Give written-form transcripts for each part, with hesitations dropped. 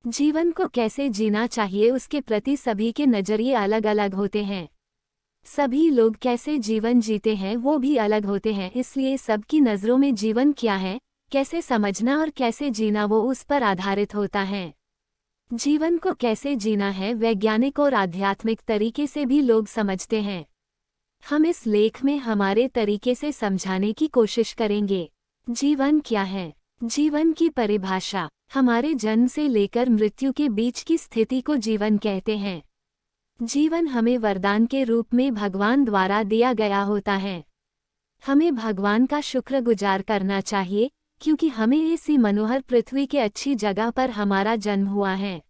जीवन को कैसे जीना चाहिए उसके प्रति सभी के नजरिए अलग अलग होते हैं। सभी लोग कैसे जीवन जीते हैं वो भी अलग होते हैं, इसलिए सबकी नज़रों में जीवन क्या है, कैसे समझना और कैसे जीना वो उस पर आधारित होता है। जीवन को कैसे जीना है वैज्ञानिक और आध्यात्मिक तरीके से भी लोग समझते हैं। हम इस लेख में हमारे तरीके से समझाने की कोशिश करेंगे। जीवन क्या है? जीवन की परिभाषा हमारे जन्म से लेकर मृत्यु के बीच की स्थिति को जीवन कहते हैं। जीवन हमें वरदान के रूप में भगवान द्वारा दिया गया होता है। हमें भगवान का शुक्रगुजार करना चाहिए क्योंकि हमें इसी मनोहर पृथ्वी के अच्छी जगह पर हमारा जन्म हुआ है।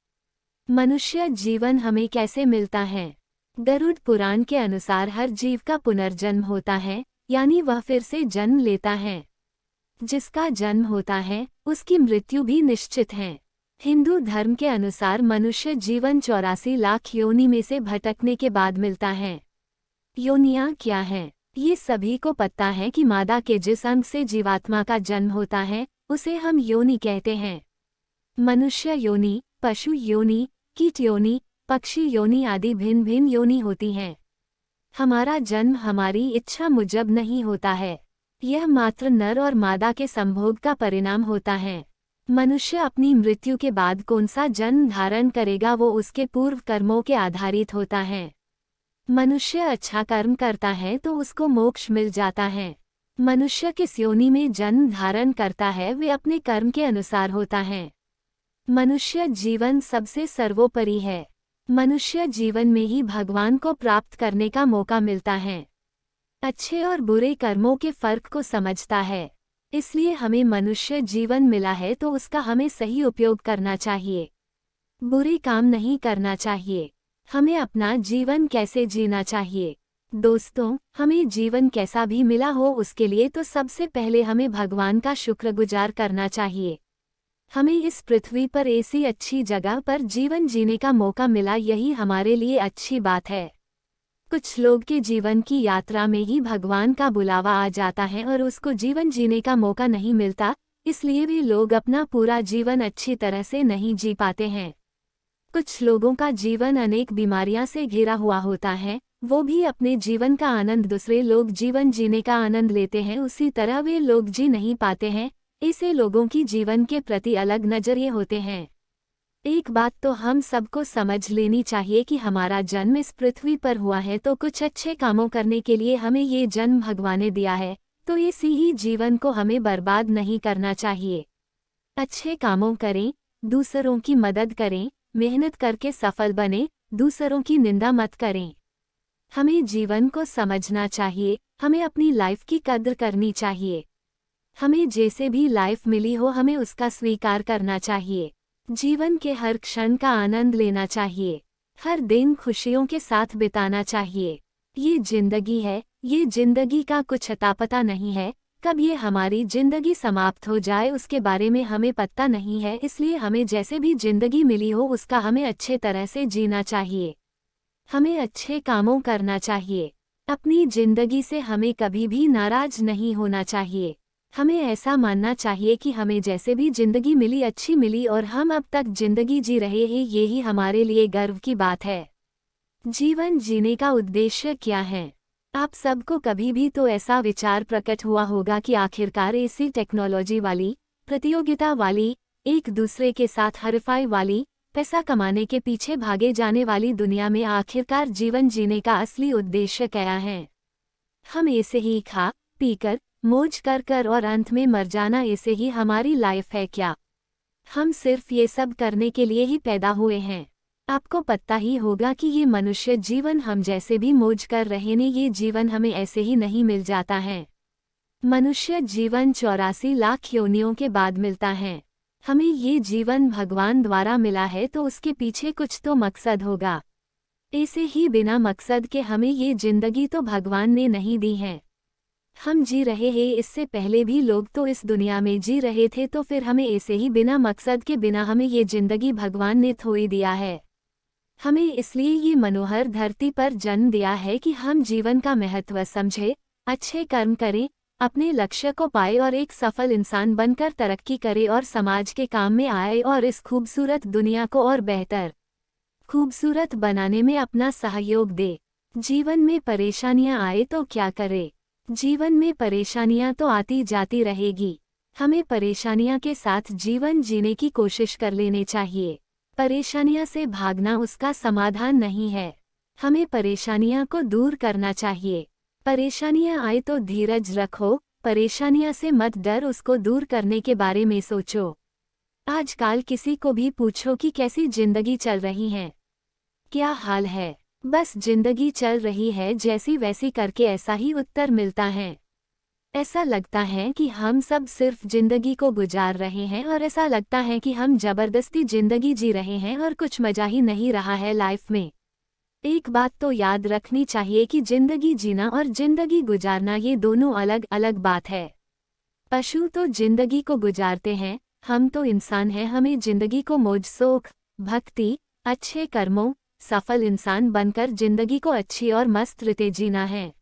मनुष्य जीवन हमें कैसे मिलता है? गरुड़ पुराण के अनुसार हर जीव का पुनर्जन्म होता है, यानी वह फिर से जन्म लेता है। जिसका जन्म होता है उसकी मृत्यु भी निश्चित है। हिंदू धर्म के अनुसार मनुष्य जीवन 84 लाख योनि में से भटकने के बाद मिलता है। योनियां क्या है? ये सभी को पता है कि मादा के जिस अंग से जीवात्मा का जन्म होता है उसे हम योनि कहते हैं। मनुष्य योनि, पशु योनि, कीट योनि, पक्षी योनि आदि भिन्न भिन्न योनि होती हैं। हमारा जन्म हमारी इच्छा मुजब नहीं होता है, यह मात्र नर और मादा के संभोग का परिणाम होता है। मनुष्य अपनी मृत्यु के बाद कौन सा जन्म धारण करेगा वो उसके पूर्व कर्मों के आधारित होता है। मनुष्य अच्छा कर्म करता है तो उसको मोक्ष मिल जाता है। मनुष्य किस योनि में जन्म धारण करता है वे अपने कर्म के अनुसार होता है। मनुष्य जीवन सबसे सर्वोपरि है। मनुष्य जीवन में ही भगवान को प्राप्त करने का मौका मिलता है। अच्छे और बुरे कर्मों के फर्क को समझता है, इसलिए हमें मनुष्य जीवन मिला है तो उसका हमें सही उपयोग करना चाहिए। बुरे काम नहीं करना चाहिए। हमें अपना जीवन कैसे जीना चाहिए? दोस्तों, हमें जीवन कैसा भी मिला हो उसके लिए तो सबसे पहले हमें भगवान का शुक्रगुजार करना चाहिए। हमें इस पृथ्वी पर ऐसी अच्छी जगह पर जीवन जीने का मौका मिला, यही हमारे लिए अच्छी बात है। कुछ लोग के जीवन की यात्रा में ही भगवान का बुलावा आ जाता है और उसको जीवन जीने का मौका नहीं मिलता, इसलिए भी लोग अपना पूरा जीवन अच्छी तरह से नहीं जी पाते हैं। कुछ लोगों का जीवन अनेक बीमारियां से घिरा हुआ होता है, वो भी अपने जीवन का आनंद दूसरे लोग जीवन जीने का आनंद लेते हैं उसी तरह वे लोग जी नहीं पाते हैं। ऐसे लोगों की जीवन के प्रति अलग नजरिए होते हैं। एक बात तो हम सबको समझ लेनी चाहिए कि हमारा जन्म इस पृथ्वी पर हुआ है तो कुछ अच्छे कामों करने के लिए हमें ये जन्म भगवान ने दिया है, तो इसी ही जीवन को हमें बर्बाद नहीं करना चाहिए। अच्छे कामों करें, दूसरों की मदद करें, मेहनत करके सफल बने, दूसरों की निंदा मत करें। हमें जीवन को समझना चाहिए, हमें अपनी लाइफ की कद्र करनी चाहिए। हमें जैसे भी लाइफ मिली हो हमें उसका स्वीकार करना चाहिए। जीवन के हर क्षण का आनंद लेना चाहिए। हर दिन खुशियों के साथ बिताना चाहिए। ये जिंदगी है, ये जिंदगी का कुछ अता पता नहीं है, कब ये हमारी जिंदगी समाप्त हो जाए उसके बारे में हमें पता नहीं है, इसलिए हमें जैसे भी जिंदगी मिली हो उसका हमें अच्छे तरह से जीना चाहिए। हमें अच्छे कामों करना चाहिए। अपनी जिंदगी से हमें कभी भी नाराज नहीं होना चाहिए। हमें ऐसा मानना चाहिए कि हमें जैसे भी जिंदगी मिली अच्छी मिली और हम अब तक जिंदगी जी रहे हैं, यही हमारे लिए गर्व की बात है। जीवन जीने का उद्देश्य क्या है? आप सबको कभी भी तो ऐसा विचार प्रकट हुआ होगा कि आखिरकार ऐसी टेक्नोलॉजी वाली, प्रतियोगिता वाली, एक दूसरे के साथ हरफाई वाली, पैसा कमाने के पीछे भागे जाने वाली दुनिया में आखिरकार जीवन जीने का असली उद्देश्य क्या है? हम ऐसे ही खा पीकर मौज कर कर और अंत में मर जाना, ऐसे ही हमारी लाइफ है क्या? हम सिर्फ ये सब करने के लिए ही पैदा हुए हैं? आपको पता ही होगा कि ये मनुष्य जीवन हम जैसे भी मौज कर रहे हैं, ये जीवन हमें ऐसे ही नहीं मिल जाता है। मनुष्य जीवन 84 लाख योनियों के बाद मिलता है। हमें ये जीवन भगवान द्वारा मिला है तो उसके पीछे कुछ तो मकसद होगा। ऐसे ही बिना मकसद के हमें ये जिंदगी तो भगवान ने नहीं दी है। हम जी रहे हैं, इससे पहले भी लोग तो इस दुनिया में जी रहे थे, तो फिर हमें ऐसे ही बिना मकसद के बिना हमें ये जिंदगी भगवान ने थोड़ी दिया है। हमें इसलिए ये मनोहर धरती पर जन्म दिया है कि हम जीवन का महत्व समझें, अच्छे कर्म करें, अपने लक्ष्य को पाए और एक सफल इंसान बनकर तरक्की करे और समाज के काम में आए और इस खूबसूरत दुनिया को और बेहतर खूबसूरत बनाने में अपना सहयोग दे। जीवन में परेशानियां आए तो क्या करे? जीवन में परेशानियां तो आती जाती रहेगी। हमें परेशानियां के साथ जीवन जीने की कोशिश कर लेनी चाहिए। परेशानियां से भागना उसका समाधान नहीं है। हमें परेशानियां को दूर करना चाहिए। परेशानियां आए तो धीरज रखो, परेशानियां से मत डर, उसको दूर करने के बारे में सोचो। आजकल किसी को भी पूछो कि कैसी जिंदगी चल रही है, क्या हाल है, बस जिंदगी चल रही है जैसी वैसी करके ऐसा ही उत्तर मिलता है। ऐसा लगता है कि हम सब सिर्फ जिंदगी को गुजार रहे हैं और ऐसा लगता है कि हम जबरदस्ती जिंदगी जी रहे हैं और कुछ मजा ही नहीं रहा है लाइफ में। एक बात तो याद रखनी चाहिए कि जिंदगी जीना और जिंदगी गुजारना ये दोनों अलग अलग बात है। पशु तो जिंदगी को गुजारते हैं, हम तो इंसान हैं, हमें जिंदगी को मौज शौक, भक्ति, अच्छे कर्मों, सफल इंसान बनकर जिंदगी को अच्छी और मस्त रीते जीना है।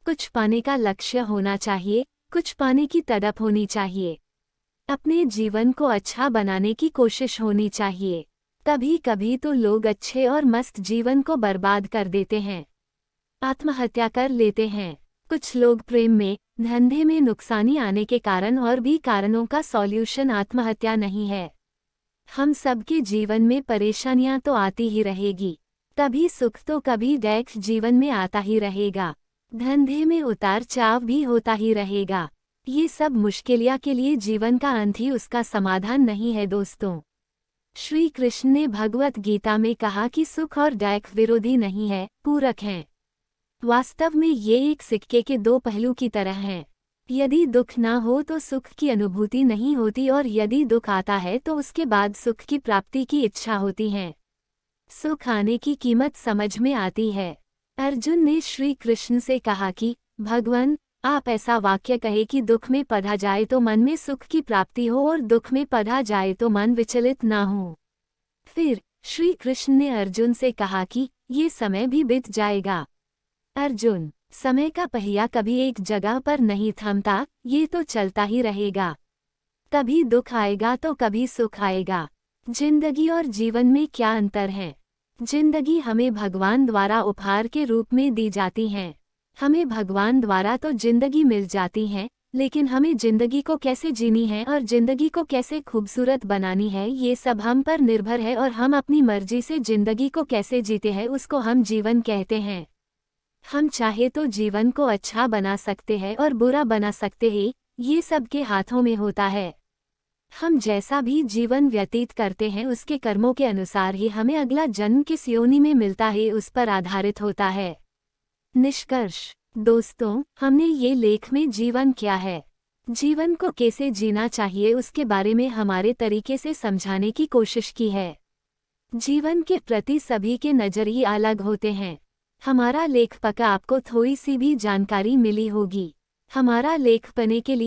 कुछ पाने का लक्ष्य होना चाहिए, कुछ पाने की तड़प होनी चाहिए। अपने जीवन को अच्छा बनाने की कोशिश होनी चाहिए। कभी कभी तो लोग अच्छे और मस्त जीवन को बर्बाद कर देते हैं, आत्महत्या कर लेते हैं। कुछ लोग प्रेम में, धंधे में नुकसानी आने के कारण और भी कारणों का सॉल्यूशन आत्महत्या नहीं है। हम सबके जीवन में परेशानियां तो आती ही रहेगी, कभी सुख तो कभी दुख जीवन में आता ही रहेगा। धंधे में उतार चढ़ाव भी होता ही रहेगा। ये सब मुश्किलियां के लिए जीवन का अंत ही उसका समाधान नहीं है दोस्तों। श्री कृष्ण ने भगवत गीता में कहा कि सुख और दुख विरोधी नहीं है, पूरक हैं। वास्तव में ये एक सिक्के के दो पहलू की तरह हैं। यदि दुख ना हो तो सुख की अनुभूति नहीं होती और यदि दुख आता है तो उसके बाद सुख की प्राप्ति की इच्छा होती है। सुख आने की कीमत समझ में आती है। अर्जुन ने श्री कृष्ण से कहा कि भगवान, आप ऐसा वाक्य कहे कि दुख में पड़ा जाए तो मन में सुख की प्राप्ति हो और दुख में पड़ा जाए तो मन विचलित ना हो। फिर श्री कृष्ण ने अर्जुन से कहा कि ये समय भी बीत जाएगा। अर्जुन, समय का पहिया कभी एक जगह पर नहीं थमता, ये तो चलता ही रहेगा। कभी दुख आएगा तो कभी सुख आएगा। जिंदगी और जीवन में क्या अंतर है? जिंदगी हमें भगवान द्वारा उपहार के रूप में दी जाती है। हमें भगवान द्वारा तो जिंदगी मिल जाती है, लेकिन हमें जिंदगी को कैसे जीनी है और जिंदगी को कैसे खूबसूरत बनानी है ये सब हम पर निर्भर है और हम अपनी मर्जी से जिंदगी को कैसे जीते हैं उसको हम जीवन कहते हैं। हम चाहे तो जीवन को अच्छा बना सकते हैं और बुरा बना सकते हैं, ये सबके हाथों में होता है। हम जैसा भी जीवन व्यतीत करते हैं उसके कर्मों के अनुसार ही हमें अगला जन्म किस योनि में मिलता है उस पर आधारित होता है। निष्कर्ष दोस्तों, हमने ये लेख में जीवन क्या है, जीवन को कैसे जीना चाहिए उसके बारे में हमारे तरीके से समझाने की कोशिश की है। जीवन के प्रति सभी के नजरिए अलग होते हैं। हमारा लेख पका आपको थोड़ी सी भी जानकारी मिली होगी। हमारा लेख पढ़ने के लिए